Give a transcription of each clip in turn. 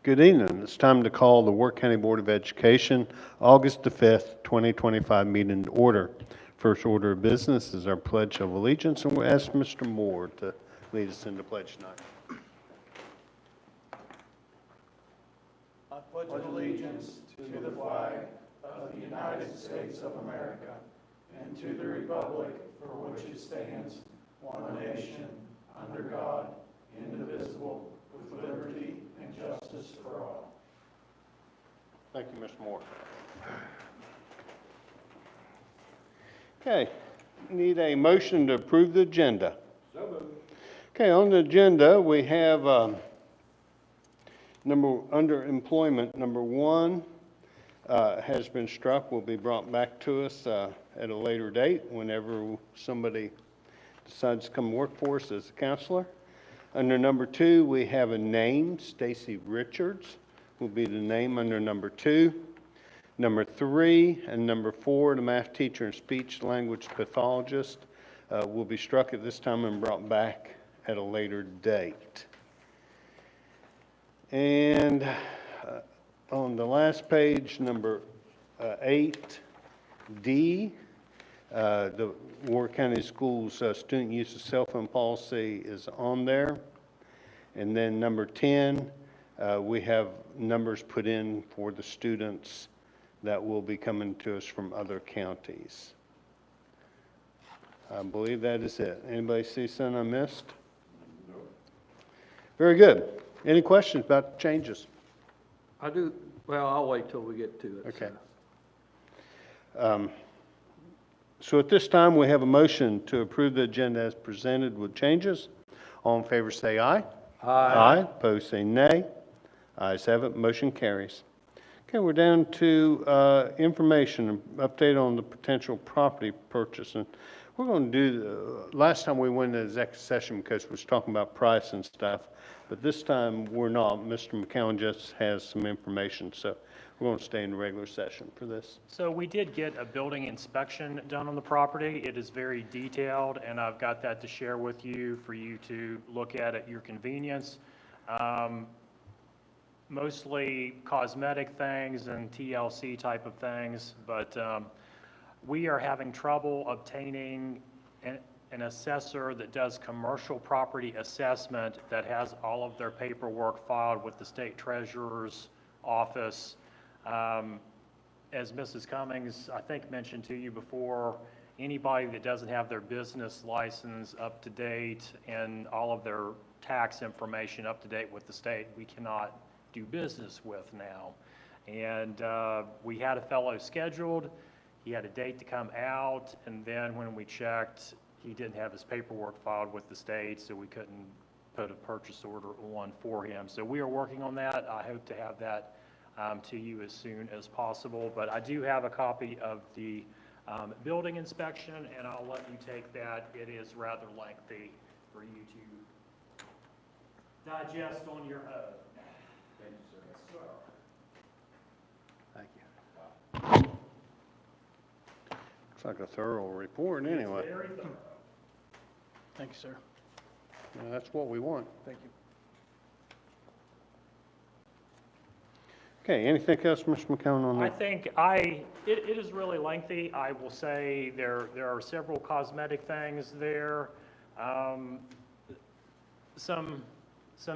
Good evening. It's time to call the Wirt County Board of Education, August the 5th, 2025 meeting to order. First order of business is our Pledge of Allegiance, and we'll ask Mr. Moore to lead us in the pledge tonight. I pledge allegiance to the flag of the United States of America and to the republic for which it stands, one nation, under God, indivisible, with liberty and justice for all. Thank you, Mr. Moore. Okay, need a motion to approve the agenda. So moved. Okay, on the agenda, we have under employment, number 1 has been struck, will be brought back to us at a later date whenever somebody decides to come work for us as a counselor. Under number 2, we have a name, Stacy Richards will be the name under number 2. Number 3 and number 4, the math teacher and speech language pathologist will be struck at this time and brought back at a later date. And on the last page, number 8D, the Wirt County Schools student use of cell phone policy is on there. And then number 10, we have numbers put in for the students that will be coming to us from other counties. I believe that is it. Anybody see something I missed? No. Very good. Any questions about the changes? I do. Well, I'll wait till we get to it. Okay. So at this time, we have a motion to approve the agenda as presented with changes. All in favor say aye. Aye. Opposed say nay. Ayes have it. Motion carries. Okay, we're down to information, update on the potential property purchase. And we're going to do, last time we went into executive session because we was talking about price and stuff, but this time we're not. Mr. McCowan just has some information, so we're going to stay in the regular session for this. So we did get a building inspection done on the property. It is very detailed, and I've got that to share with you for you to look at your convenience. Mostly cosmetic things and TLC type of things, but we are having trouble obtaining an assessor that does commercial property assessment that has all of their paperwork filed with the state treasurer's office. As Mrs. Cummings, I think, mentioned to you before, anybody that doesn't have their business license up to date and all of their tax information up to date with the state, we cannot do business with now. And we had a fellow scheduled. He had a date to come out, and then when we checked, he didn't have his paperwork filed with the state, so we couldn't put a purchase order on for him. So we are working on that. I hope to have that to you as soon as possible. But I do have a copy of the building inspection, and I'll let you take that. It is rather lengthy for you to digest on your own. Thank you, sir. Thank you. Looks like a thorough report anyway. It's very thorough. Thank you, sir. Yeah, that's what we want. Thank you. Okay, anything else, Mr. McCown, on I that? think it is really lengthy. I will say there are several cosmetic things there. Some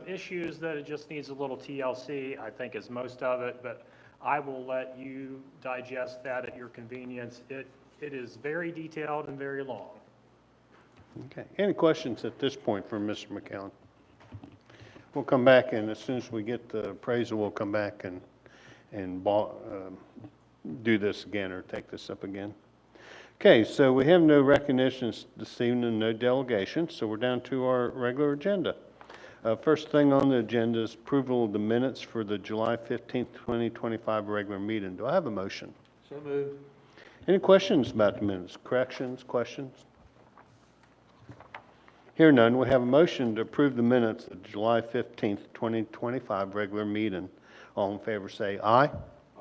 issues that it just needs a little TLC, I think, is most of it, but I will let you digest that at your convenience. It is very detailed and very long. Okay, any questions at this point for Mr. McCown? We'll come back, and as soon as we get the appraisal, we'll come back and do this again or take this up again. Okay, so we have no recognitions this evening, no delegations, so we're down to our regular agenda. First thing on the agenda is approval of the minutes for the July 15th, 2025 regular meeting. Do I have a motion? So moved. Any questions about the minutes? Corrections, questions? Hear none, we have a motion to approve the minutes of July 15th, 2025 regular meeting. All in favor say aye.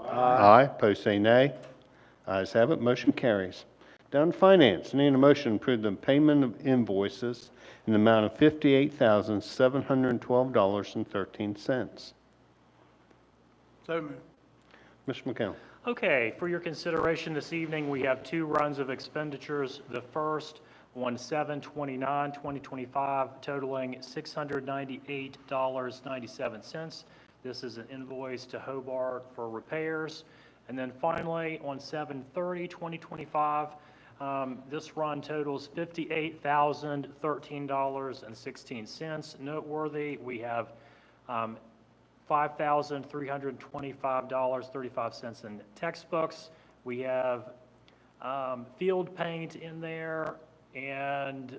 Aye. Opposed say nay. Ayes have it, motion carries. Down to finance, need a motion to approve the payment of invoices in the amount of $58,712.13. So moved. Mr. McCown. Okay, for your consideration this evening, we have two runs of expenditures. The first on 7/29/2025 totaling $698.97. This is an invoice to Hobart for repairs. And then finally, on 7/30/2025, this run totals $58,013.16. Noteworthy, we have $5,325.35 in textbooks. We have field paint in there and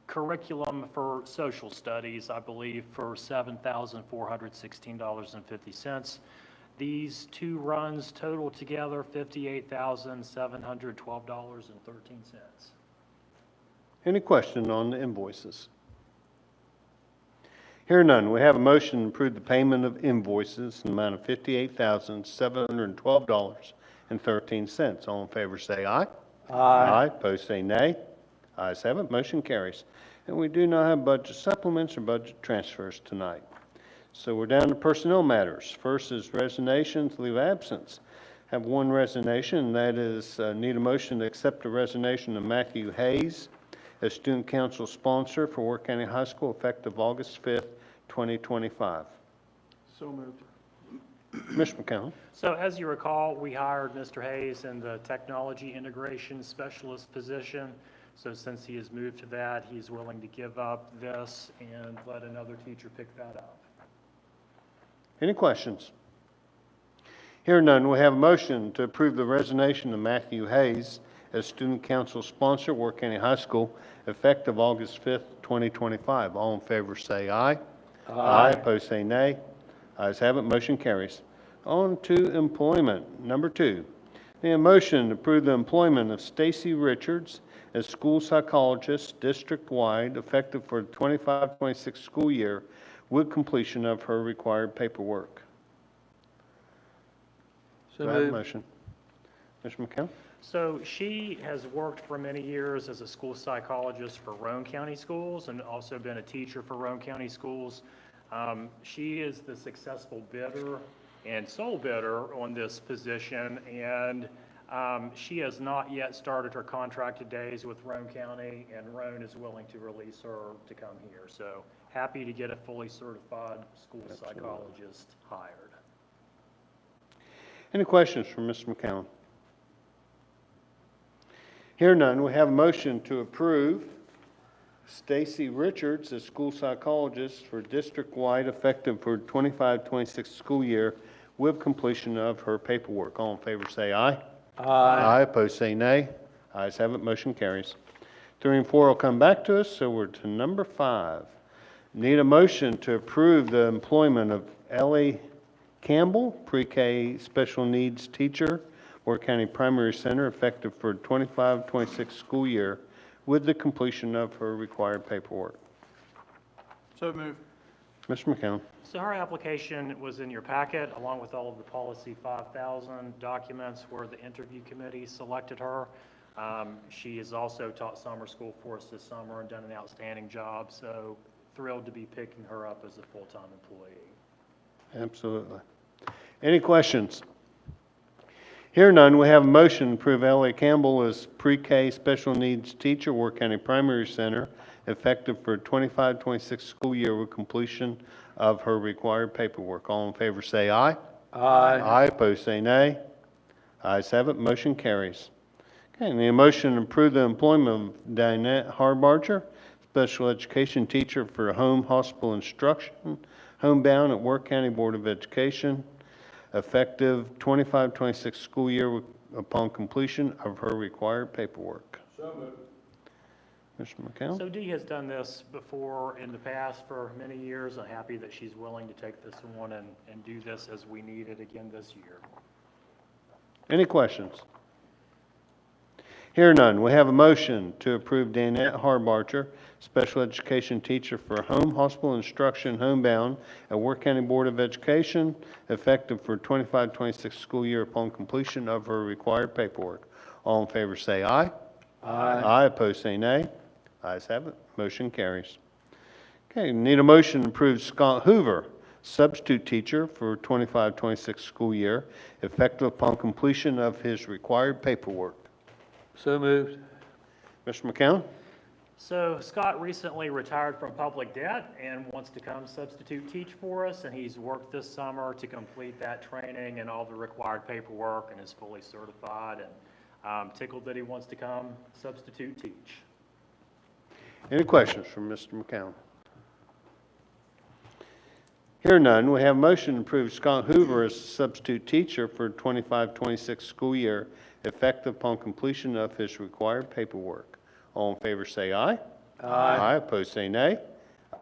curriculum for social studies, I believe, for $7,416.50. These two runs total together $58,712.13. Any question on the invoices? Hearing none, we have a motion to approve the payment of invoices in the amount of $58,712.13. All in favor say aye. Aye. Opposed say nay. Ayes have it, motion carries. And we do not have budget supplements or budget transfers tonight. So we're down to personnel matters. First is resignations, leave of absence. Have one resignation, and that is, need a motion to accept the resignation of Matthew Hayes as student council sponsor for Wirt County High School effective August 5th, 2025. So moved. Mr. McCown. So as you recall, we hired Mr. Hayes in the technology integration specialist position. So since he has moved to that, he's willing to give up this and let another teacher pick that up. Any questions? Hearing none, we have a motion to approve the resignation of Matthew Hayes as student council sponsor, Wirt County High School, effective August 5th, 2025. All in favor say aye. Aye. Opposed say nay. Ayes have it, motion carries. On to employment. Number 2, a motion to approve the employment of Stacy Richards as school psychologist district-wide, effective for the 25-26 school year, with completion of her required paperwork. So Do I have a moved. motion? Mr. McCown? So she has worked for many years as a school psychologist for Roane County Schools and also been a teacher for Roane County Schools. She is the successful bidder and sole bidder on this position, and she has not yet started her contracted days with Roane County, and Roane is willing to release her to come here. So happy to get a fully certified school psychologist hired. Any questions for Mr. McCown? Hear none, we have a motion to approve Stacy Richards as school psychologist for district-wide, effective for 25-26 school year, with completion of her paperwork. All in favor say aye. Aye. Opposed say nay. Ayes have it, motion carries. 3 and 4 will come back to us, so we're to number 5. Need a motion to approve the employment of Ellie Campbell, pre-K special needs teacher, Wirt County Primary Center, effective for 25-26 school year, with the completion of her required paperwork. So moved. Mr. McCown. So her application was in your packet, along with all of the Policy 5000 documents where the interview committee selected her. She has also taught summer school for us this summer and done an outstanding job, so thrilled to be picking her up as a full-time employee. Absolutely. Any questions? Hear none, we have a motion to approve Ellie Campbell as pre-K special needs teacher, Wirt County Primary Center, effective for 25-26 school year, with completion of her required paperwork. All in favor say aye. Aye. Aye. Opposed say nay. Ayes have it, motion carries. Okay, need a motion to approve the employment of Dinette Harbarger, special education teacher for home hospital instruction, homebound at Wirt County Board of Education, effective 25-26 school year upon completion of her required paperwork. So moved. Mr. McCown? So Dee has done this before in the past for many years. I'm happy that she's willing to take this one and do this as we need it again this year. Any questions? Hear none, we have a motion to approve Danette Harbarger, special education teacher for home hospital instruction, homebound at Wirt County Board of Education, effective for 25-26 school year upon completion of her required paperwork. All in favor say aye. Aye. Aye. Opposed say nay. Ayes have it, motion carries. Okay, need a motion to approve Scott Hoover, substitute teacher for 25-26 school year, effective upon completion of his required paperwork. So moved. Mr. McCown? So Scott recently retired from public debt and wants to come substitute teach for us, and he's worked this summer to complete that training and all the required paperwork and is fully certified, and tickled that he wants to come substitute teach. Any questions from Mr. McCown? Hear none, we have a motion to approve Scott Hoover as substitute teacher for 25-26 school year, effective upon completion of his required paperwork. All in favor say aye. Aye. Opposed say nay.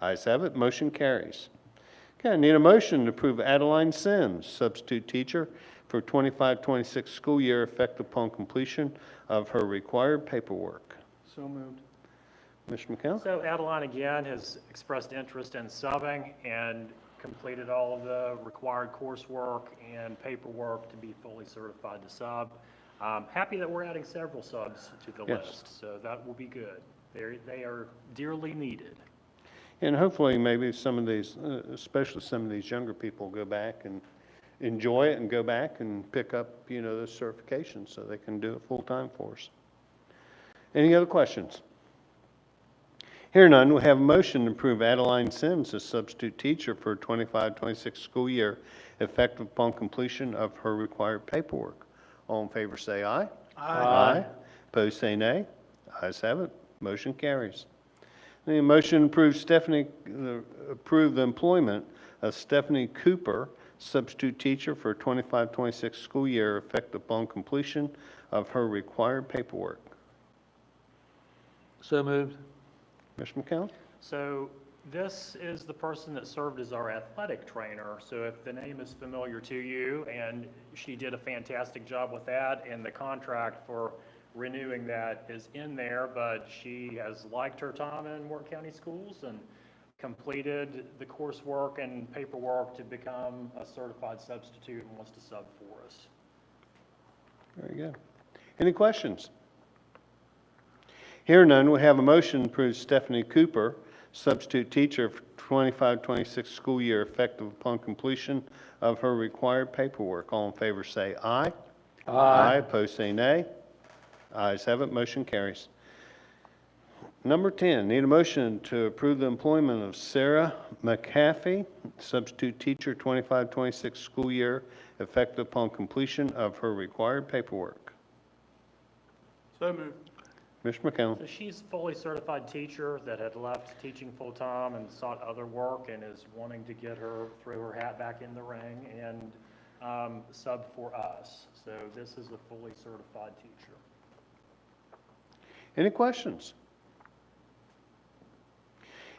Ayes have it, motion carries. Okay, I need a motion to approve Adeline Sims, substitute teacher for 25-26 school year, effective upon completion of her required paperwork. So moved. Mr. McCown? So Adeline, again, has expressed interest in subbing and completed all of the required coursework and paperwork to be fully certified to sub. Happy that we're adding several subs to the Yes. list, so that will be good. They are dearly needed. And hopefully, maybe some of these, especially some of these younger people, go back and enjoy it and go back and pick up, those certifications so they can do it full-time for us. Any other questions? Hear none, we have a motion to approve Adeline Sims as substitute teacher for 25-26 school year, effective upon completion of her required paperwork. All in favor say aye. Aye. Opposed say nay. Ayes have it, motion carries. The motion to approve the employment of Stephanie Cooper, substitute teacher for 25-26 school year, effective upon completion of her required paperwork. So moved. Mr. McCown? So this is the person that served as our athletic trainer. So if the name is familiar to you, and she did a fantastic job with that, and the contract for renewing that is in there, but she has liked her time in Wirt County Schools and completed the coursework and paperwork to become a certified substitute and wants to sub for us. Very good. Any questions? Hear none, we have a motion to approve Stephanie Cooper, substitute teacher for 25-26 school year, effective upon completion of her required paperwork. All in favor say aye. Aye. Opposed say nay. Ayes have it, motion carries. Number 10, need a motion to approve the employment of Sarah McAfee, substitute teacher, 25-26 school year, effective upon completion of her required paperwork. So moved. Mr. McCown? So she's a fully certified teacher that had left teaching full-time and sought other work and is wanting to throw her hat back in the ring and sub for us. So this is a fully certified teacher. Any questions?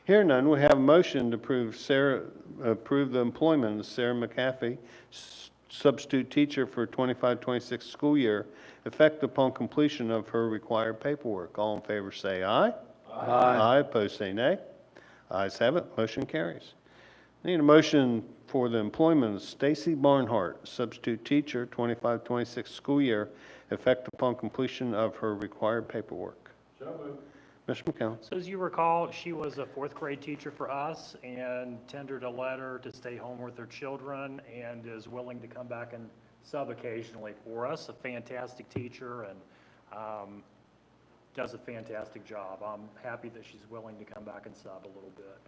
Hear none, we have a motion to approve the employment of Sarah McAfee, substitute teacher for 25-26 school year, effective upon completion of her required paperwork. All in favor say aye. Aye. Opposed say nay. Ayes have it, motion carries. Need a motion for the employment of Stacy Barnhart, substitute teacher, 25-26 school year, effective upon completion of her required paperwork. So moved. Mr. McCown? So as you recall, she was a fourth grade teacher for us and tendered a letter to stay home with her children and is willing to come back and sub occasionally for us. A fantastic teacher and does a fantastic job. I'm happy that she's willing to come back and sub a little bit.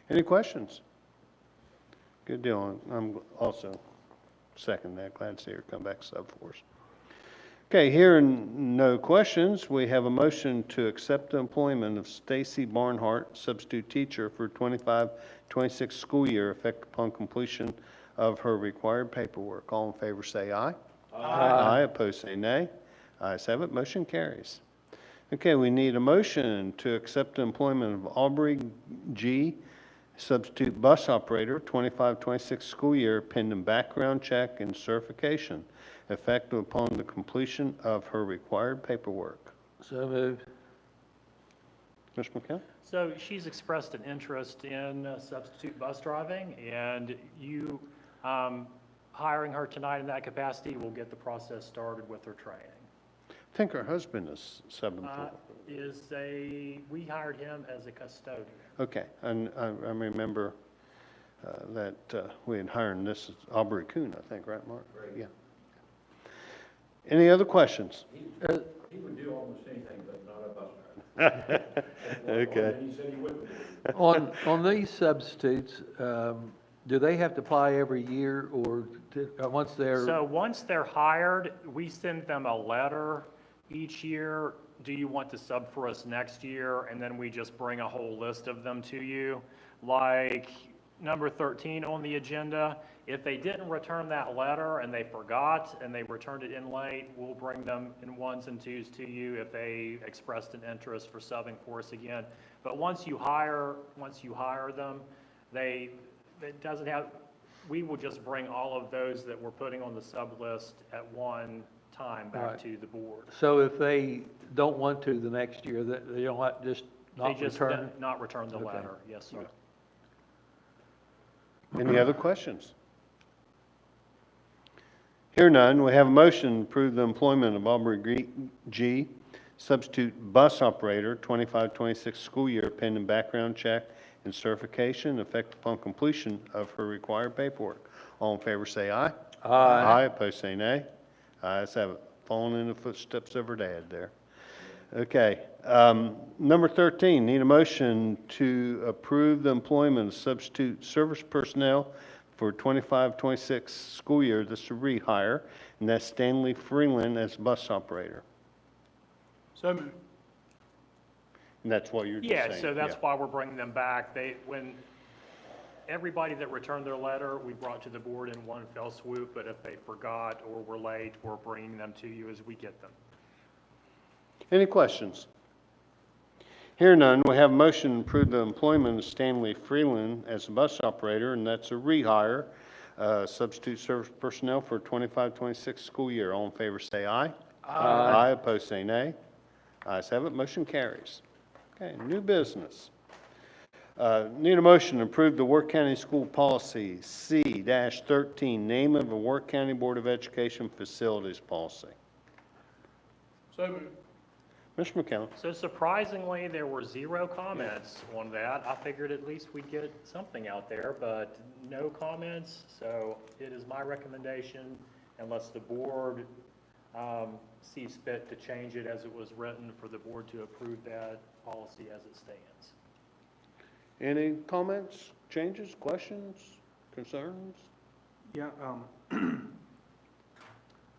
Any questions? Good deal. I'm also second that. Glad to see her come back sub for us. Okay, hearing no questions, we have a motion to accept the employment of Stacy Barnhart, substitute teacher for 25-26 school year, effective upon completion of her required paperwork. All in favor say aye. Aye. Opposed say nay. Ayes have it, motion carries. Okay, we need a motion to accept the employment of Aubrey G., substitute bus operator, 25-26 school year, pending background check and certification, effective upon the completion of her required paperwork. So moved. Mr. McCown? So she's expressed an interest in substitute bus driving, and you hiring her tonight in that capacity will get the process started with her training. I think her husband is subbing for. We hired him as a custodian. Okay, and I remember that we had hired, and this is Aubrey Kuhn, I think, right, Mark? Yeah. Any other questions? He would do almost anything, but not a bus driver. Okay. And he said he wouldn't do it. On these substitutes, do they have to apply every year or once they're? So once they're hired, we send them a letter each year. Do you want to sub for us next year? And then we just bring a whole list of them to you. Like number 13 on the agenda, if they didn't return that letter and they forgot and they returned it in late, we'll bring them in ones and twos to you if they expressed an interest for subbing for us again. But once you hire them, it doesn't have, we will just bring all of those that we're putting on the sub list at one time back Right. to the board. So if they don't want to the next year, they don't have, just They not just return? not return the Okay. letter, yes, sir. Any other questions? Hear none, we have a motion to approve the employment of Aubrey G., substitute bus operator, 25-26 school year, pending background check and certification, effective upon completion of her required paperwork. All in favor say aye. Aye, opposed say nay. Ayes have it. Falling in the footsteps of her dad there. Okay, number 13, need a motion to approve the employment of substitute service personnel for 25-26 school year. This is a rehire, and that's Stanley Freeland as bus operator. So moved. And that's what you're just saying? Yeah, so that's why we're bringing them back. When everybody that returned their letter, we brought to the board in one fell swoop, but if they forgot or were late, we're bringing them to you as we get them. Any questions? Hear none, we have a motion to approve the employment of Stanley Freeland as a bus operator, and that's a rehire, substitute service personnel for 25-26 school year. All in favor say aye. Aye, opposed say nay. Ayes have it, motion carries. Okay, new business. Need a motion to approve the Wirt County School Policy C-13, name of a Wirt County Board of Education facilities policy. So moved. Mr. McCallum. So surprisingly, there were 0 comments on that. I figured at least we'd get something out there, but no comments. So it is my recommendation, unless the board sees fit to change it as it was written, for the board to approve that policy as it stands. Any comments, changes, questions, concerns? Yeah,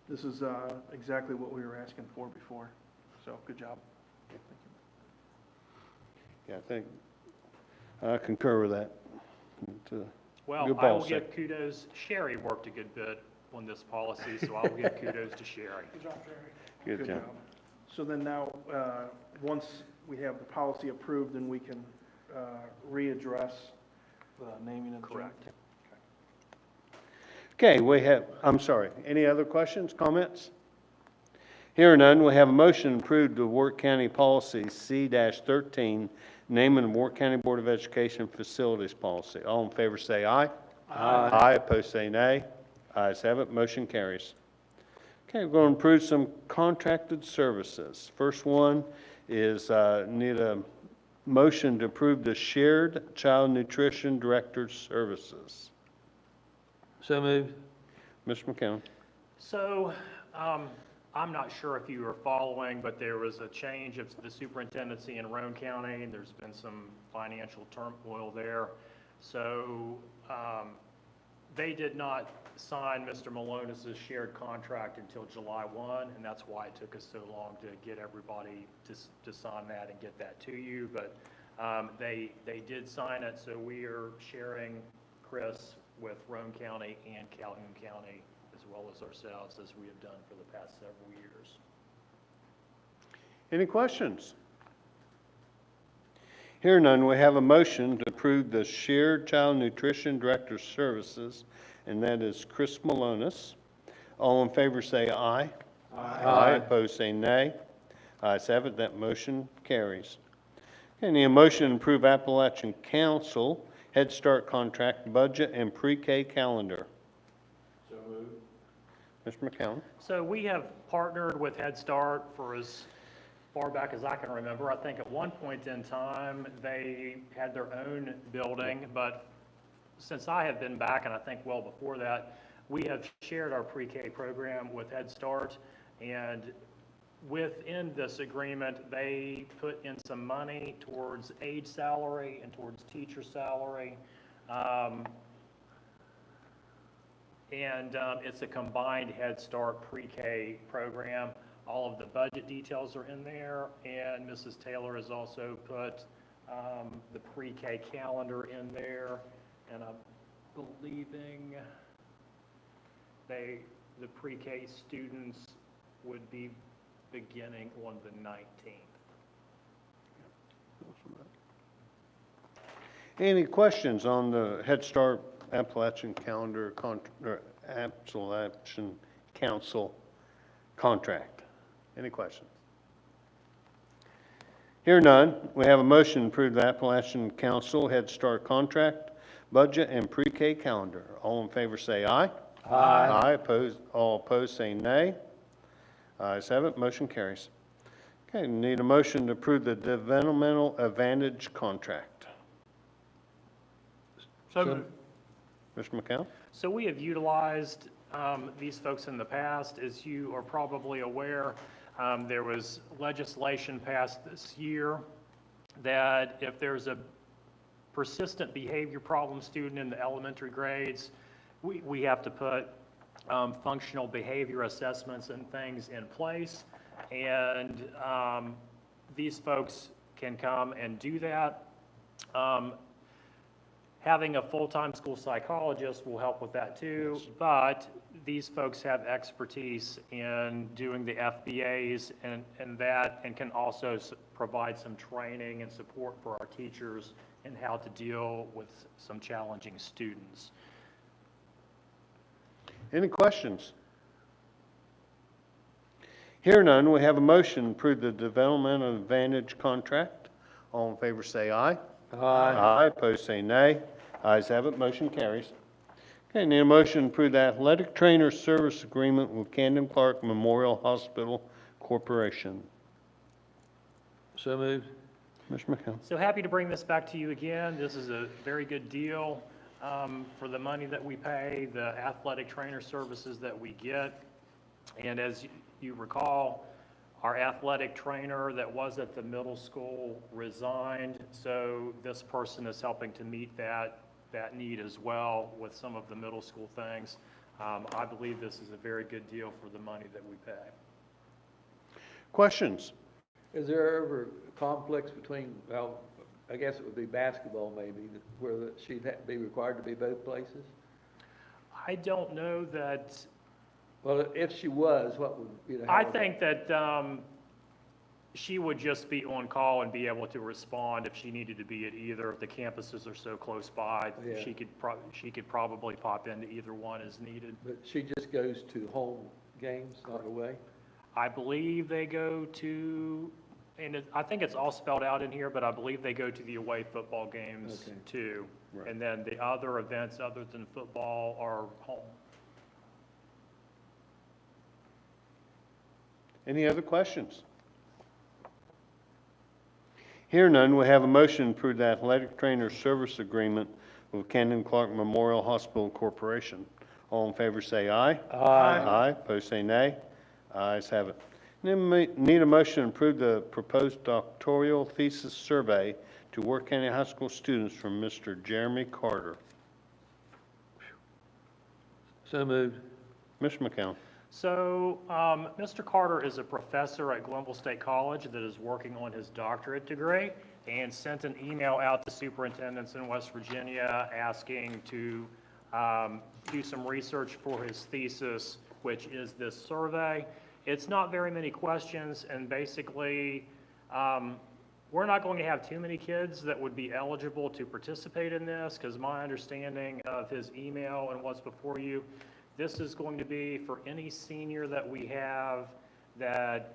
this is exactly what we were asking for before, so good job. Yeah, I think, I concur with that. Well, Good I will policy. give kudos. Sherry worked a good bit on this policy, so I will give kudos to Sherry. Good job, Jerry. Good job. So then now, once we have the policy approved, then we can readdress the naming of the. Correct. Okay, we have, I'm sorry, any other questions, comments? Hearing none, we have a motion to approve the Wirt County Policy C-13, naming the Wirt County Board of Education facilities policy. All in favor say aye. Aye. Aye, opposed say nay. Ayes have it, motion carries. Okay, we're going to approve some contracted services. First one is, need a motion to approve the Shared Child Nutrition Director's Services. So moved. Mr. McCown. So, I'm not sure if you were following, but there was a change of the superintendency in Roane County, and there's been some financial turmoil there. So, they did not sign Mr. Malonis' shared contract until July 1, and that's why it took us so long to get everybody to sign that and get that to you. But they did sign it, so we are sharing Chris with Roane County and Calhoun County, as well as ourselves, as we have done for the past several years. Any questions? Hearing none, we have a motion to approve the Shared Child Nutrition Director's Services, and that is Chris Malonis. All in favor say aye. Aye. Opposed say nay. Ayes have it, that motion carries. Okay, need a motion to approve Appalachian Council Head Start contract, budget, and pre-K calendar. So moved. Mr. McCown. So we have partnered with Head Start for as far back as I can remember. I think at one point in time, they had their own building, but since I have been back, and I think well before that, we have shared our pre-K program with Head Start, and within this agreement, they put in some money towards aide salary and towards teacher salary. It's a combined Head Start pre-K program. All of the budget details are in there, and Mrs. Taylor has also put the pre-K calendar in there, and I'm believing the pre-K students would be beginning on the 19th. Any questions on the Head Start Appalachian Calendar, or Appalachian Council contract? Any questions? Hear none, we have a motion to approve the Appalachian Council Head Start contract, budget, and pre-K calendar. All in favor say aye. Aye. All opposed say nay. Ayes have it, motion carries. Okay, need a motion to approve the developmental advantage contract. So Mr. McCown? So we have utilized these folks in the past. As you are probably aware, there was legislation passed this year that if there's a persistent behavior problem student in the elementary grades, we have to put functional behavior assessments and things in place. And these folks can come and do that. Having a full-time school psychologist will help with that too, but these folks have expertise in doing the FBAs and can also provide some training and support for our teachers in how to deal with some challenging students. Any questions? Hear none, we have a motion to approve the developmental advantage contract. All in favor say aye. Aye. Opposed say nay. Ayes have it, motion carries. Okay, need a motion to approve the athletic trainer service agreement with Camden Clark Memorial Hospital Corporation. So moved. Mr. McCown. So happy to bring this back to you again. This is a very good deal for the money that we pay, the athletic trainer services that we get. And as you recall, our athletic trainer that was at the middle school resigned, so this person is helping to meet that need as well with some of the middle school things. I believe this is a very good deal for the money that we pay. Questions? Is there ever conflicts between, well, I guess it would be basketball maybe, where she'd be required to be both places? I don't know that. Well, if she was, what would, you know? I think that she would just be on call and be able to respond if she needed to be at either. If the campuses are so close by, Yeah. she could probably pop into either one as needed. But she just goes to home games, not away? I believe they go to, and I think it's all spelled out in here, but I believe they go to the away football games Okay. too. Right. And then the other events other than football are home. Any other questions? Hear none, we have a motion to approve the athletic trainer service agreement with Camden Clark Memorial Hospital Corporation. All in favor say aye. Aye. Opposed say nay. Ayes have it. Then need a motion to approve the proposed doctoral thesis survey to Wirt County High School students from Mr. Jeremy Carter. So moved. Mr. McCown. So, Mr. Carter is a professor at Glenville State College that is working on his doctorate degree and sent an email out to superintendents in West Virginia asking to do some research for his thesis, which is this survey. It's not very many questions, and basically, we're not going to have too many kids that would be eligible to participate in this, because my understanding of his email and what's before you, this is going to be for any senior that we have that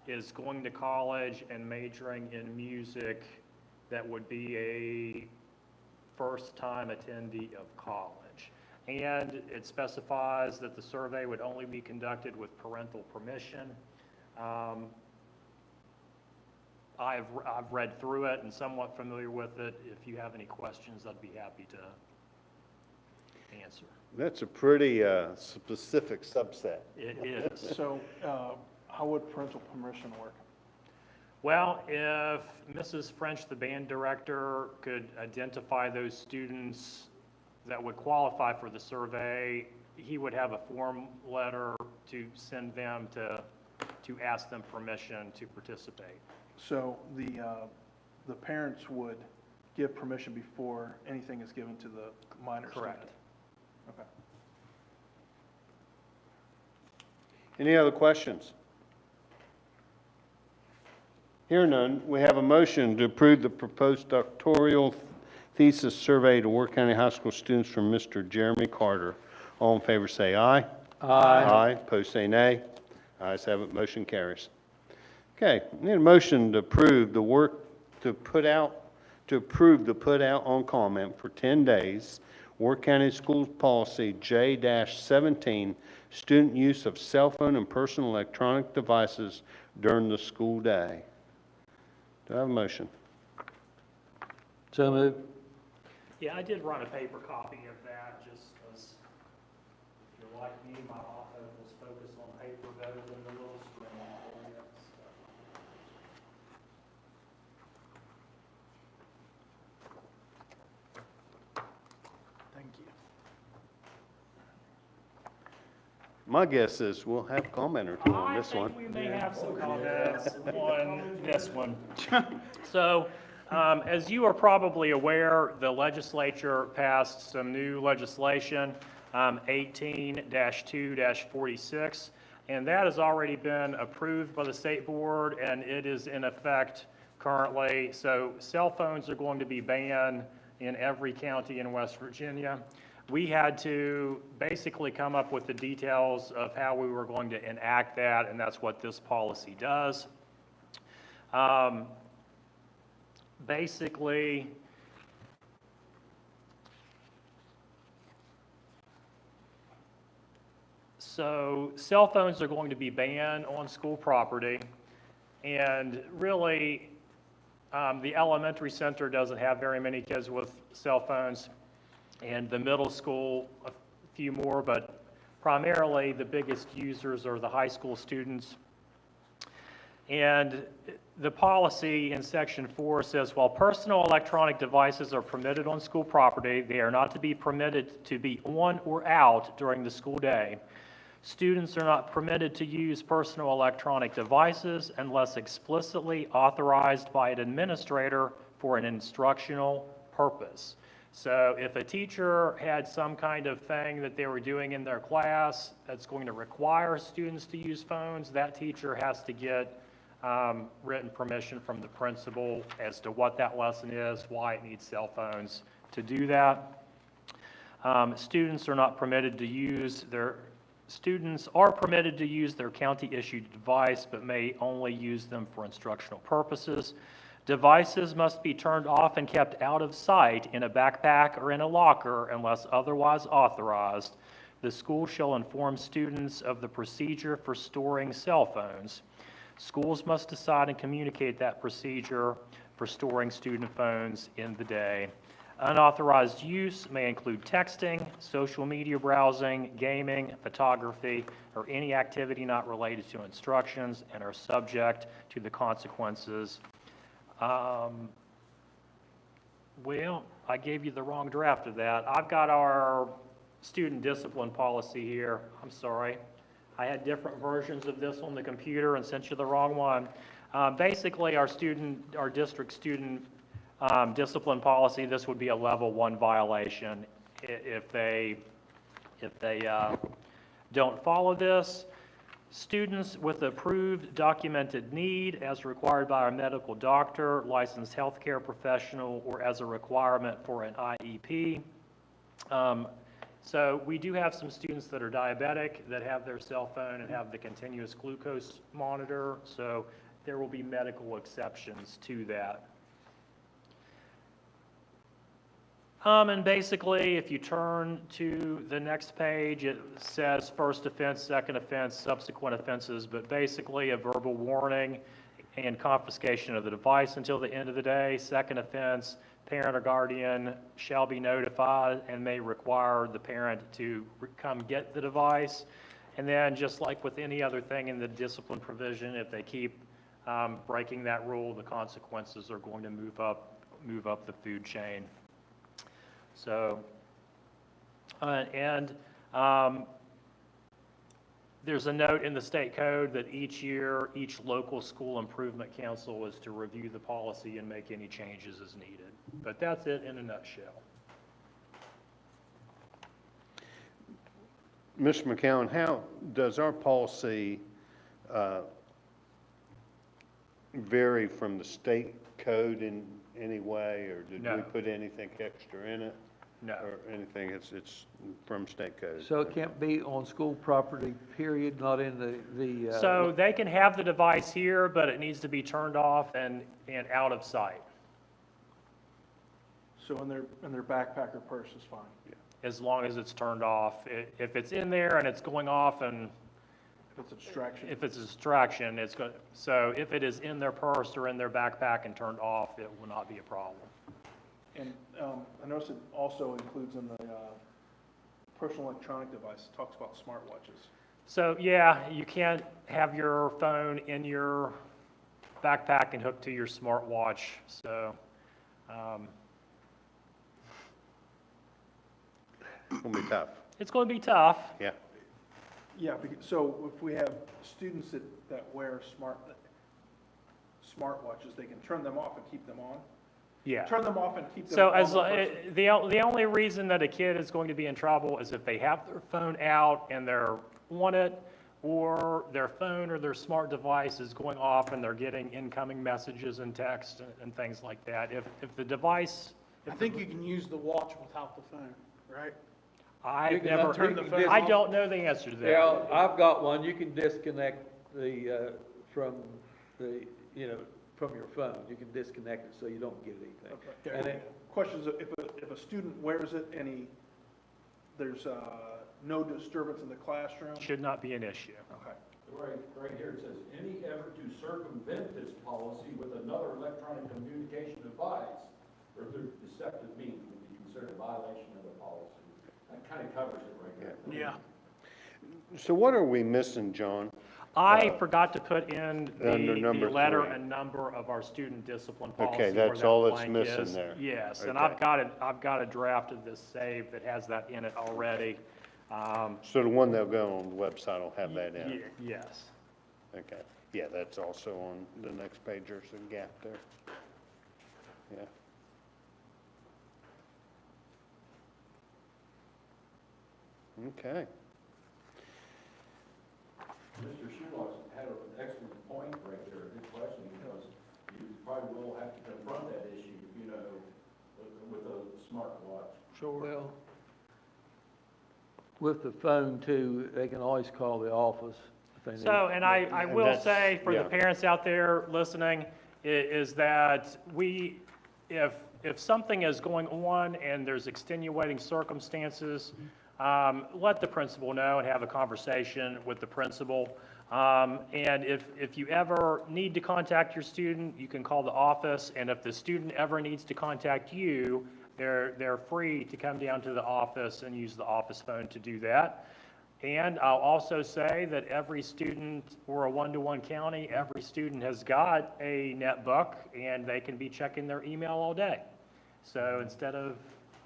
is going to college and majoring in music that would be a first-time attendee of college. And it specifies that the survey would only be conducted with parental permission. I've read through it and somewhat familiar with it. If you have any questions, I'd be happy to answer. That's a pretty specific subset. It is. So, how would parental permission work? Well, if Mrs. French, the band director, could identify those students that would qualify for the survey, he would have a form letter to send them to ask them permission to participate. So the parents would give permission before anything is given to the minor student? Correct. Okay. Any other questions? Hear none, we have a motion to approve the proposed doctoral thesis survey to Wirt County High School students from Mr. Jeremy Carter. All in favor say aye. Aye. Opposed say nay. Ayes have it, motion carries. Okay, need a motion to approve the put out on comment for 10 days, Wirt County Schools Policy J-17, student use of cell phone and personal electronic devices during the school day. Do I have a motion? So moved. Yeah, I did run a paper copy of that, just because if you're like me, my office was focused on paper better than the little screen. Thank you. My guess is we'll have a comment or two on this one. I think we may have some comments on this one. So, as you are probably aware, the legislature passed some new legislation, 18-2-46, and that has already been approved by the state board, and it is in effect currently. So cell phones are going to be banned in every county in West Virginia. We had to basically come up with the details of how we were going to enact that, and that's what this policy does. Basically, so cell phones are going to be banned on school property, and really, the elementary center doesn't have very many kids with cell phones, and the middle school, a few more, but primarily the biggest users are the high school students. And the policy in section 4 says, while personal electronic devices are permitted on school property, they are not to be permitted to be on or out during the school day. Students are not permitted to use personal electronic devices unless explicitly authorized by an administrator for an instructional purpose. So if a teacher had some kind of thing that they were doing in their class that's going to require students to use phones, that teacher has to get written permission from the principal as to what that lesson is, why it needs cell phones to do that. Students are permitted to use their county-issued device, but may only use them for instructional purposes. Devices must be turned off and kept out of sight in a backpack or in a locker unless otherwise authorized. The school shall inform students of the procedure for storing cell phones. Schools must decide and communicate that procedure for storing student phones in the day. Unauthorized use may include texting, social media browsing, gaming, photography, or any activity not related to instructions and are subject to the consequences. Well, I gave you the wrong draft of that. I've got our student discipline policy here. I'm sorry. I had different versions of this on the computer and sent you the wrong one. Basically, our district student discipline policy, this would be a level 1 violation if they don't follow this. Students with approved documented need as required by a medical doctor, licensed healthcare professional, or as a requirement for an IEP. So we do have some students that are diabetic that have their cell phone and have the continuous glucose monitor, so there will be medical exceptions to that. And basically, if you turn to the next page, it says first offense, second offense, subsequent offenses, but basically a verbal warning and confiscation of the device until the end of the day. Second offense, parent or guardian shall be notified and may require the parent to come get the device. And then, just like with any other thing in the discipline provision, if they keep breaking that rule, the consequences are going to move up the food chain. So, there's a note in the state code that each year, each local school improvement council is to review the policy and make any changes as needed. But that's it in a nutshell. Mr. McCowan, how does our policy vary from the state code in any way, or did we No. put anything extra in it? No. Or anything, it's from state code? So it can't be on school property, period, not in the. So they can have the device here, but it needs to be turned off and out of sight, So in their backpack or purse is fine. as long as it's turned off. If it's in there and it's going off, and If it's a distraction. if it's a distraction, it's going, so if it is in their purse or in their backpack and turned off, it will not be a problem. And I noticed it also includes in the personal electronic device, it talks about smartwatches. So, yeah, you can't have your phone in your backpack and hooked to your smartwatch, so, It's gonna be tough, it's going to be tough. yeah. Yeah, so if we have students that wear smartwatches, they can turn them off and keep them on? Yeah. Turn them off and keep them So on. as, the person. the only reason that a kid is going to be in trouble is if they have their phone out and they're on it, or their phone or their smart device is going off and they're getting incoming messages and text and things like that. If the device, I think you can use the watch without the phone, right? I've can never, turn the phone I off. don't know the answer to that. Yeah, I've got one, you can disconnect from from your phone, you can disconnect it so you don't get anything. Okay. And it, Question is, if a student wears it and there's no disturbance in the classroom? Should not be an issue. Okay. Right here, it says, any effort to circumvent this policy with another electronic communication device or through deceptive means would be considered a violation of the policy. That kind of covers it right there. Yeah. So what are we missing, John? I forgot to put in Under the number letter 3. and number of our student discipline policy. Okay, where that's that all that's blank missing is. there. Yes, and Okay. I've got a draft of this save that has that in it already. So the one that'll go on the website will have that in it? Yes. Okay, yeah, that's also on the next page, there's a gap there. Yeah. Okay. Mr. Schulock had an excellent point right there, a good question, because you probably will have to confront that issue, with a smartwatch. Sure. well, with the phone too, they can always call the office if they need. So, and I And will that's- say for the yeah. parents out there listening, is that if something is going on and there's extenuating circumstances, let the principal know and have a conversation with the principal. And if you ever need to contact your student, you can call the office, and if the student ever needs to contact you, they're free to come down to the office and use the office phone to do that. And I'll also say that every student, we're a one-to-one county, every student has got a netbook, and they can be checking their email all day. So instead of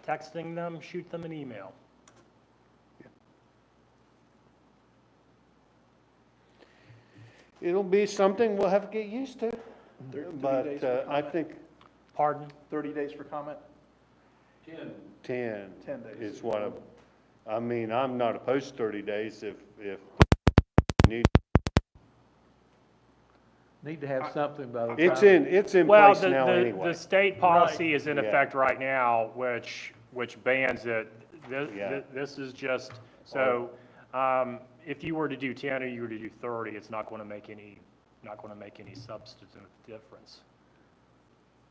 texting them, shoot them an email. It'll be something we'll have to get used to, 30 but days for I comment? think Pardon? 30 days for comment? 10. 10 10 days. is what I mean, I'm not opposed to 30 days if need. Need to have something by the time. It's in Well, place now anyway. the state policy is in Yeah. effect right now, which bans it. Yeah. This is just, so, if you were to do 10 or you were to do 30, it's not going to make any substantive difference.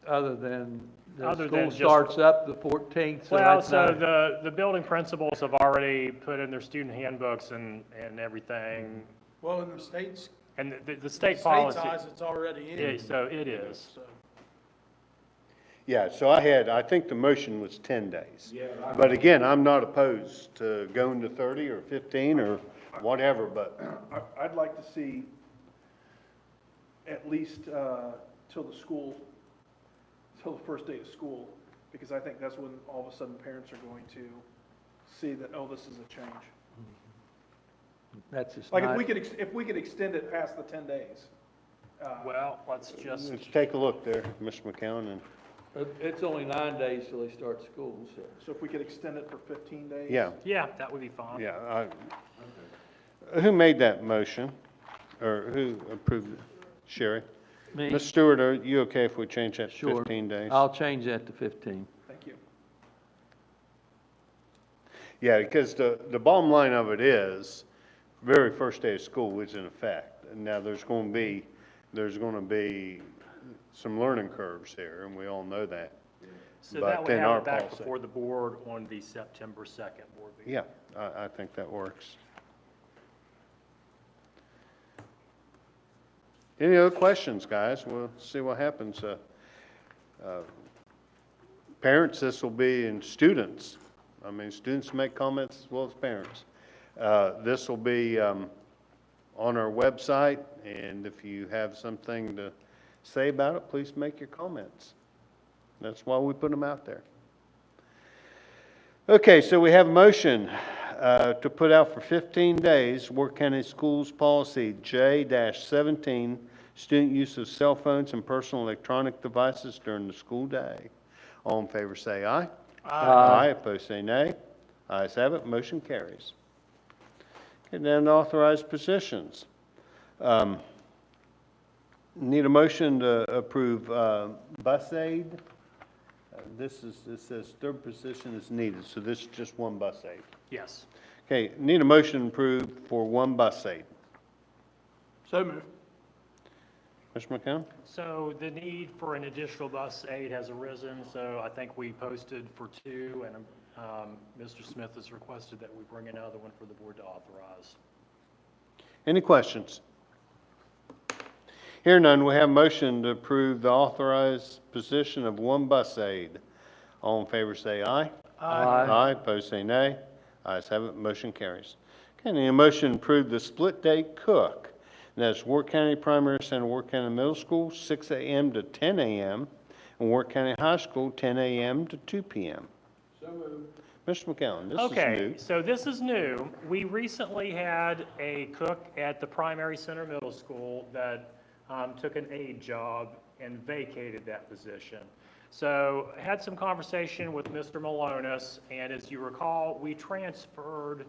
Other than the Other school than just- starts up the 14th, so Well, that's so not. the building principals have already put in their student handbooks and everything, Well, in the state's, and the the state state's policy. eyes, it's already in. Yeah, so it is. So, Yeah, so I think the motion was 10 days. Yeah, But again, I'm not opposed to going to 30 or 15 or whatever, but, I'd like to see at least till the first day of school, because I think that's when all of a sudden parents are going to see that, oh, this is a change. That's just Like not, if we could extend it past the 10 days. Well, let's just, let's take a look there, Mr. McCown, and, it's only 9 days till they start school, so. So if we could extend it for 15 days? yeah, yeah, that would be fine. yeah. Who made that motion? Or who approved it? Sherry? Me? Ms. Stewart, are you okay if we change that to Sure. 15 days? I'll change that to 15. Thank you. Yeah, because the bottom line of it is, very first day of school is in effect. And now there's going to be some learning curves here, and we all know that. So But that would then have our it back policy. before the board on the September 2nd board meeting. Yeah, I think that works. Any other questions, guys? We'll see what happens. Parents, this will be, and students. I mean, students make comments as well as parents. This will be on our website, and if you have something to say about it, please make your comments. That's why we put them out there. Okay, so we have a motion to put out for 15 days, Wirt County Schools Policy J-17, student use of cell phones and personal electronic devices during the school day. All in favor say aye. Aye. Opposed say nay. Ayes have it, motion carries. Okay, down to authorized positions. Need a motion to approve bus aid. It says third position is needed, so this is just one bus aid. Yes. Okay, need a motion to approve for one bus aid. So moved. Mr. McCown? So the need for an additional bus aid has arisen, so I think we posted for 2, and Mr. Smith has requested that we bring another one for the board to authorize. Any questions? Hear none, we have a motion to approve the authorized position of one bus aid. All in favor say aye. Aye, opposed say nay. Ayes have it, motion carries. Okay, need a motion to approve the split day cook. And that's Wirt County Primary Center, Wirt County Middle School, 6 a.m. to 10 a.m., and Wirt County High School, 10 a.m. to 2 p.m. So moved. Mr. McCown, this is Okay, new. so this is new. We recently had a cook at the Primary Center Middle School that took an aide job and vacated that position. So had some conversation with Mr. Malonis, and as you recall, we transferred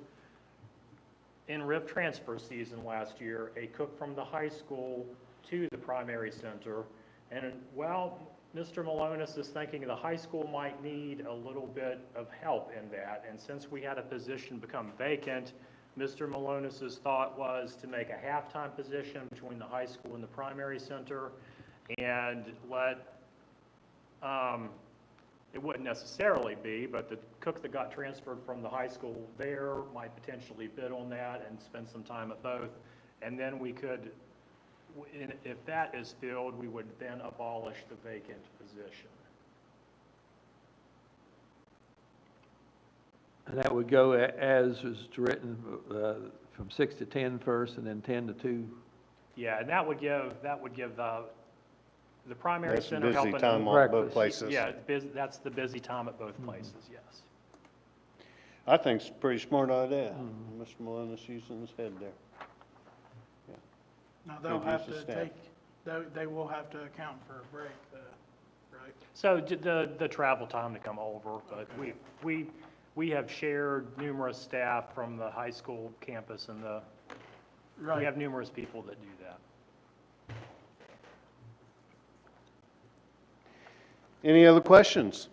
in RIF transfer season last year, a cook from the high school to the primary center. And well, Mr. Malonis is thinking the high school might need a little bit of help in that. And since we had a position become vacant, Mr. Malonis's thought was to make a half-time position between the high school and the primary center and let, it wouldn't necessarily be, but the cook that got transferred from the high school there might potentially bid on that and spend some time at both. And then we could, if that is filled, we would then abolish the vacant position. And that would go as is written, from 6 to 10 first, and then 10 to 2. Yeah, and that would give the primary That's center busy helping. time on breakfast. both places. Yeah, that's the busy time at both places, yes. I think it's a pretty smart idea. Mr. Malonis using his head there. Now, they'll Good have use of to staff. they will have to account for a break, right? So the travel time to come over, but we have shared numerous staff from the high school campus and we Right. have numerous people that do that. Any other questions?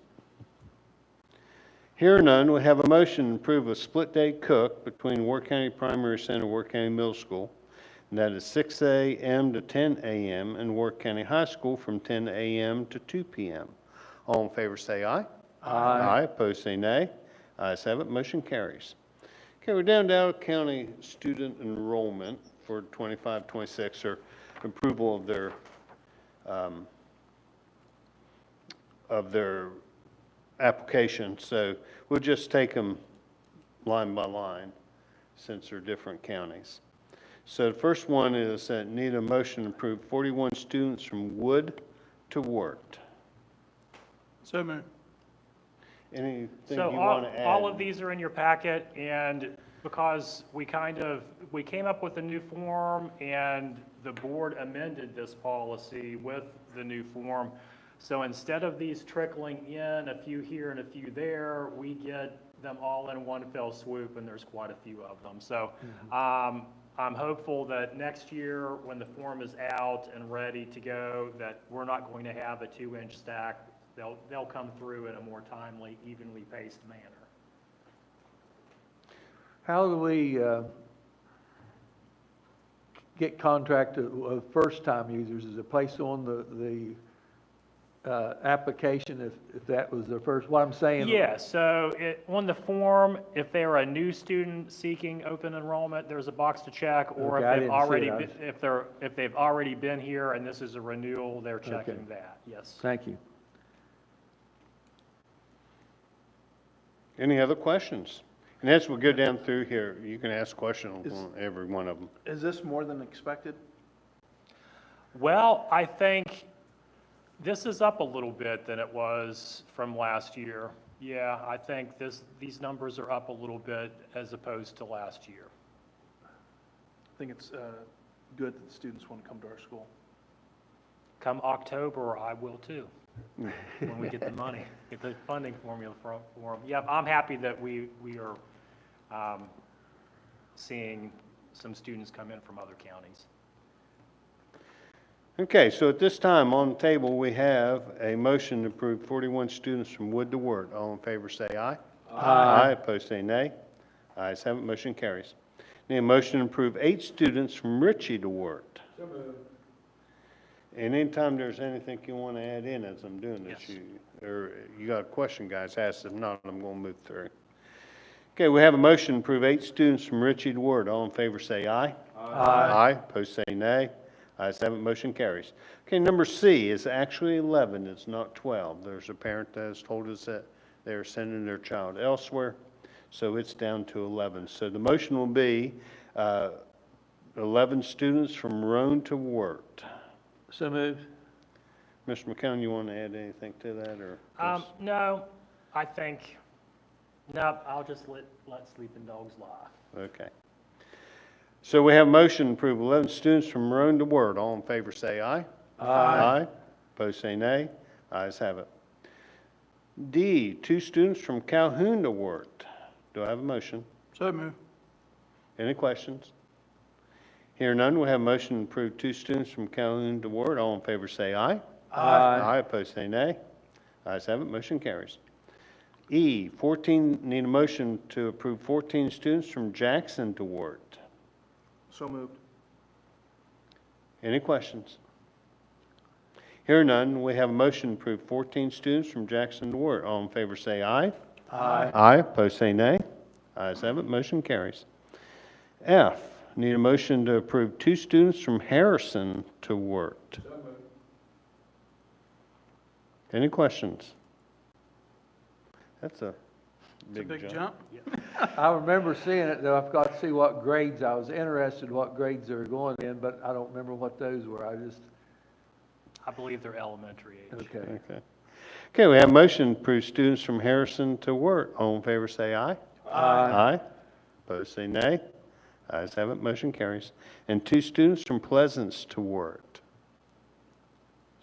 Here none, we have a motion to approve a split day cook between Wirt County Primary Center and Wirt County Middle School. And that is 6 a.m. to 10 a.m. and Wirt County High School from 10 a.m. to 2 p.m. All in favor say aye. Aye, opposed say nay. Ayes have it, motion carries. Okay, we're down to out-of-county student enrollment for 25-26, or approval of their of their application, so we'll just take them line by line since they're different counties. So the first one is need a motion to approve 41 students from Wood to Wirt. So moved. Anything you So want to add? all of these are in your packet, and because we came up with a new form, and the board amended this policy with the new form. So instead of these trickling in, a few here and a few there, we get them all in one fell swoop, and there's quite a few of them. So I'm hopeful that next year, when the form is out and ready to go, that we're not going to have a 2-inch stack. They'll come through in a more timely, evenly paced manner. How do we get contact of first-time users? Is it placed on the application if that was their first? What I'm saying. Yeah, so on the form, if they're a new student seeking open enrollment, there's a box to check, or Okay, I if they've didn't see already, it. if they've already been here and this is a renewal, they're checking Okay. that, yes. Thank you. Any other questions? And as we go down through here, you can ask questions Is- on every one of them. Is this more than expected? Well, I think this is up a little bit than it was from last year. Yeah, I think these numbers are up a little bit as opposed to last year. I think it's good that the students want to come to our school. Come October, I will too, when we get the money, get the funding formula for them. Yeah, I'm happy that we are seeing some students come in from other counties. Okay, so at this time, on the table, we have a motion to approve 41 students from Wood to Wirt. All in favor, say aye. Aye. Opposed, say nay. Ayes have it, motion carries. Need a motion to approve 8 students from Ritchie to Wirt. So moved. And anytime there's anything you want to add in as I'm doing this, Yes. you got a question, guys, ask. If not, I'm going to move through. Okay, we have a motion to approve 8 students from Ritchie to Wirt. All in favor, say aye. Aye. Opposed, say nay. Ayes have it, motion carries. Okay, number C is actually 11, it's not 12. There's a parent that has told us that they're sending their child elsewhere, so it's down to 11. So the motion will be 11 students from Roan to Wirt. So moved. Mr. McCown, you want to add anything to that, or? No, I think, no, I'll just let sleeping dogs lie. Okay. So we have a motion to approve 11 students from Roan to Wirt. All in favor, say aye. Aye. Opposed, say nay. Ayes have it. D, 2 students from Calhoun to Wirt. Do I have a motion? So moved. Any questions? Hear none, we have a motion to approve 2 students from Calhoun to Wirt. All in favor, say aye. Aye. Opposed, say nay. Ayes have it, motion carries. E, 14, need a motion to approve 14 students from Jackson to Wirt. So moved. Any questions? Hear none, we have a motion to approve 14 students from Jackson to Wirt. All in favor, say aye. Aye. Aye, opposed, say nay. Ayes have it, motion carries. F, need a motion to approve 2 students from Harrison to Wirt. So moved. Any questions? That's a It's a big jump. I remember seeing it, though. I've got to see what grades. I was interested in what grades they were going in, but I don't remember what those were. I believe they're elementary age. Okay. Okay, we have a motion to approve students from Harrison to Wirt. All in favor, say aye. Aye. Opposed, say nay. Ayes have it, motion carries. And 2 students from Pleasance to Wirt.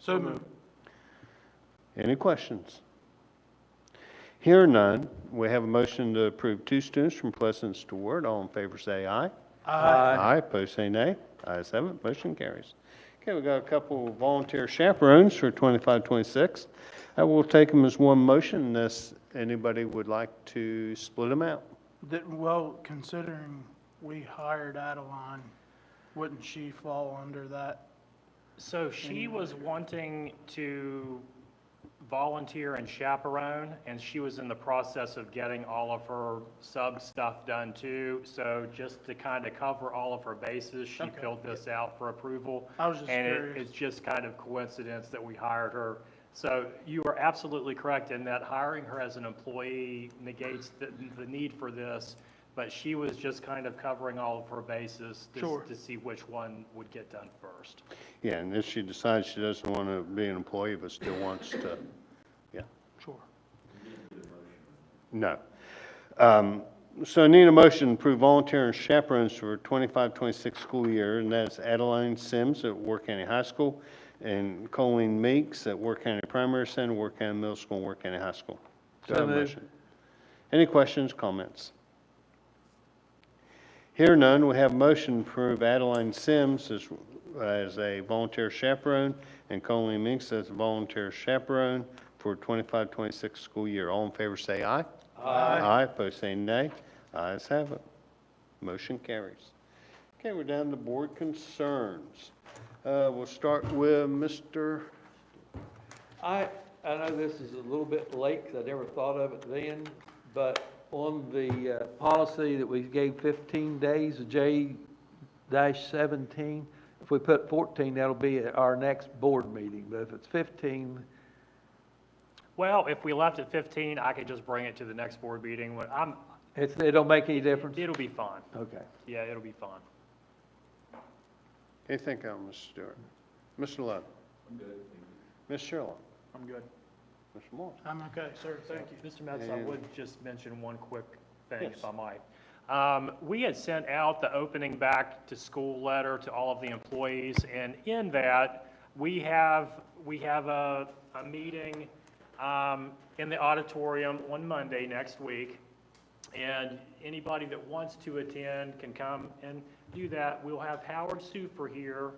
So moved. Any questions? Hear none, we have a motion to approve 2 students from Pleasance to Wirt. All in favor, say aye. Aye, opposed, say nay. Ayes have it, motion carries. Okay, we got a couple of volunteer chaperones for 25-26. I will take them as one motion unless anybody would like to split them out. Well, considering we hired Adeline, wouldn't she fall under that? So she was wanting to volunteer and chaperone, and she was in the process of getting all of her sub stuff done too. So just to kind of cover all of her bases, she Okay. filled this out for approval. I was just And curious. it's just kind of coincidence that we hired her So you are absolutely correct in that hiring her as an employee negates the need for this, but she was just kind of covering all of her bases to see which one would get done first. Yeah, and if she decides she doesn't want to be an employee but still wants to, yeah. Sure. No. So I need a motion to approve volunteer and chaperones for 25-26 school year, and that's Adeline Sims at Wirt County High School and Colleen Meeks at Wirt County Primary Center, Wirt County Middle School, and Wirt County High School. Do I have a So moved. motion? Any questions, comments? Hear none, we have a motion to approve Adeline Sims as a volunteer chaperone and Colleen Meeks as a volunteer chaperone for 25-26 school year. All in favor say aye. Aye, opposed say nay. Ayes have it. Motion carries. Okay, we're down to board concerns. We'll start with Mr. I know this is a little bit late, because I never thought of it then, but on the policy that we gave 15 days, J-17, if we put 14, that'll be at our next board meeting, but if it's 15, Well, if we left at 15, I could just bring it to the next board meeting. it don't make any difference? It'll be fine. Okay. Yeah, it'll be fine. Anything else, Mr. Stewart? Mr. Love? I'm good. Ms. Sherlock? I'm good. Mr. Moore? I'm okay, sir, thank you. Mr. Metz, I would just mention one quick thing, Yes. if I might. We had sent out the opening back to school letter to all of the employees, and in that, we have a meeting in the auditorium on Monday next week, and anybody that wants to attend can come and do that. We'll have Howard Sufer here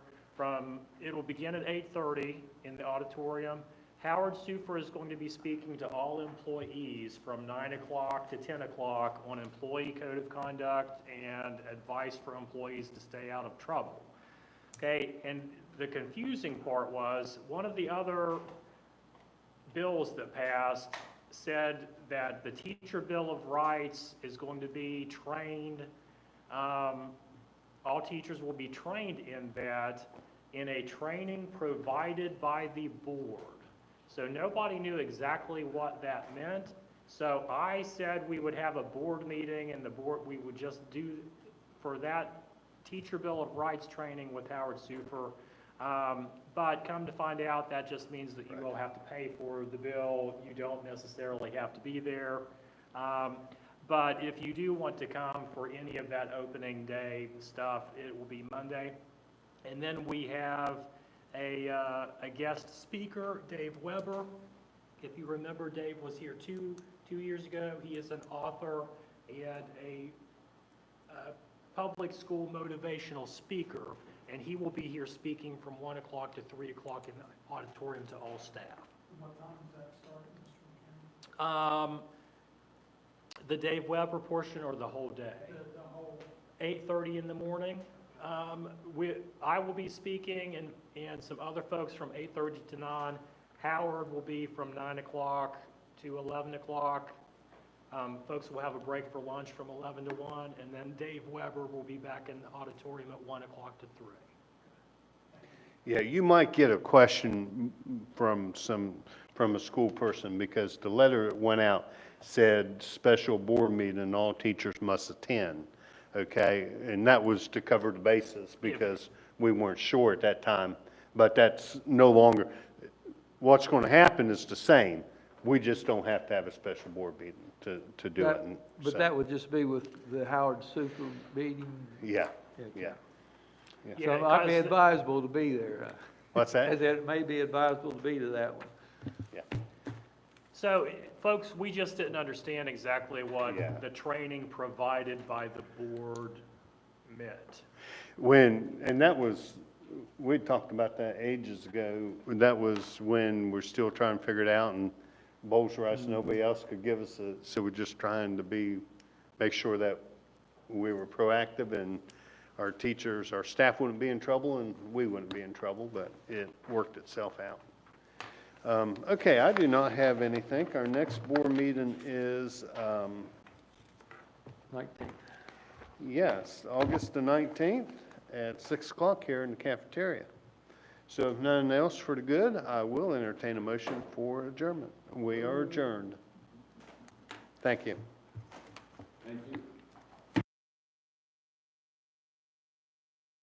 it'll begin at 8:30 in the auditorium. Howard Sufer is going to be speaking to all employees from 9 o'clock to 10 o'clock on employee code of conduct and advice for employees to stay out of trouble. Okay, and the confusing part was, one of the other bills that passed said that the Teacher Bill of Rights is going to be trained, all teachers will be trained in that in a training provided by the board. So nobody knew exactly what that meant. So I said we would have a board meeting, and we would just do for that Teacher Bill of Rights training with Howard Sufer. But come to find out, that just means that you will have to pay for the bill. You don't necessarily have to be there. But if you do want to come for any of that opening day stuff, it will be Monday. And then we have a guest speaker, Dave Weber. If you remember, Dave was here two years ago. He is an author and a public school motivational speaker, and he will be here speaking from 1 o'clock to 3 o'clock in the auditorium to all staff. What time does that start, Mr. McKenna? The Dave Weber portion or the whole day? The whole, 8:30 in the morning. I will be speaking, and some other folks from 8:30 to 9. Howard will be from 9 o'clock to 11 o'clock. Folks will have a break for lunch from 11 to 1, and then Dave Weber will be back in the auditorium at 1 o'clock to 3. Yeah, you might get a question from a school person, because the letter that went out said special board meeting and all teachers must attend, okay? And that was to cover the bases, because we weren't sure at that time, but that's no longer, what's going to happen is the same. We just don't have to have a special board meeting to do it. And But so- that would just be with the Howard Sufer meeting? Yeah, Okay. yeah. So it might be because- advisable to be there. What's that? As it may be advisable to be to that one. Yeah. So, folks, we just didn't understand exactly what Yeah. the training provided by the board meant. And that was, we talked about that ages ago. That was when we're still trying to figure it out, and Bowles Rice, nobody else could give us so we're just trying to make sure that we were proactive, and our teachers, our staff wouldn't be in trouble, and we wouldn't be in trouble, but it worked itself out. Okay, I do not have anything. Our next board meeting is, 19th. yes, August the 19th at 6 o'clock here in the cafeteria. So if none else for the good, I will entertain a motion for adjournment. We are adjourned. Thank you. Thank you.